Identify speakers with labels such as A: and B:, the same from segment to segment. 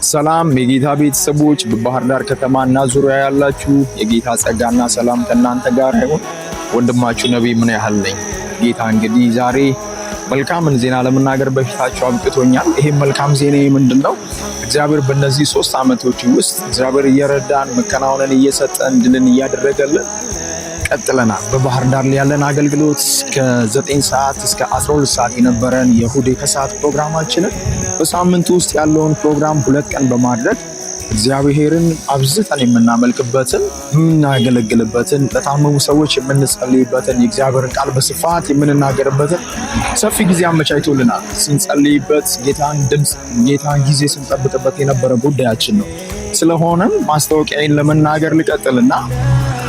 A: ሰላም የጌታ ቤተሰቦች በባህር ዳር ከተማና ዙሪያ ያላችሁ የጌታ ጸጋና ሰላም ከእናንተ ጋር ይሁን። ወንድማችሁ ነብይ ምን ያህል ነኝ። ጌታ እንግዲህ ዛሬ መልካምን ዜና ለመናገር በፊታችሁ አብቅቶኛል። ይሄ መልካም ዜና ምንድነው? እግዚአብሔር በእነዚህ 3 ዓመቶች ውስጥ እግዚአብሔር እየረዳን መከናወንን እየሰጠን ድልን እያደረገልን ቀጥለናል። በባህር ዳር ያለን አገልግሎት ከ9 ሰዓት እስከ 12 ሰዓት የነበረን የእሁድ ከሰዓት ፕሮግራማችንን በሳምንቱ ውስጥ ያለውን ፕሮግራም 2 ቀን በማድረግ እግዚአብሔርን አብዝተን የምናመልክበትን የምናገለግልበትን ለታመሙ ሰዎች የምንጸልይበትን የእግዚአብሔርን ቃል በስፋት የምንናገርበትን ሰፊ ጊዜ አመቻችቶልናል። ስንጸልይበት ጌታን ጊዜ ስንጠብቅበት የነበረ ጉዳያችን ነው። ስለሆነም ማስታወቂያን ለመናገር ልቀጥልና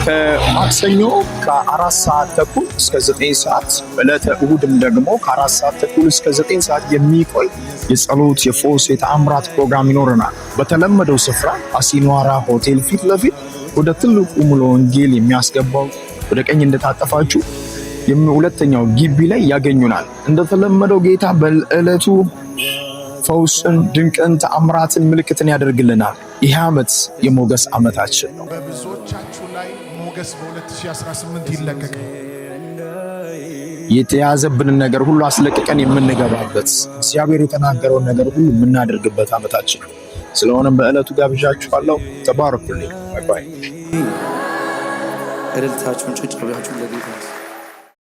A: ከማክሰኞ ከ4 ሰዓት ተኩል እስከ 9 ሰዓት በዕለተ እሁድም ደግሞ ከ4 ሰዓት ተኩል እስከ 9 ሰዓት የሚቆይ የጸሎት የፎስ የተአምራት ፕሮግራም ይኖረናል። በተለመደው ስፍራ አሲኗራ ሆቴል ፊት ለፊት ወደ ትልቁ ሙሉ ወንጌል የሚያስገባው ወደ ቀኝ እንደታጠፋችሁ ሁለተኛው ግቢ ላይ ያገኙናል። እንደተለመደው ጌታ በዕለቱ ፈውስን፣ ድንቅን፣ ተአምራትን፣ ምልክትን ያደርግልናል። ይህ ዓመት የሞገስ ዓመታችን ነው።
B: በብዙዎቻችሁ ላይ ሞገስ በ2018 ይለቀቃል።
A: የተያዘብንን ነገር ሁሉ አስለቅቀን የምንገባበት እግዚአብሔር የተናገረውን ነገር ሁሉ የምናደርግበት ዓመታችን ነው። ስለሆነም በዕለቱ ጋብዣችኋለሁ። ተባረኩልኝ። ባይ ባይ።
C: እልልታችሁን ጭብጨባችሁን ለጌታ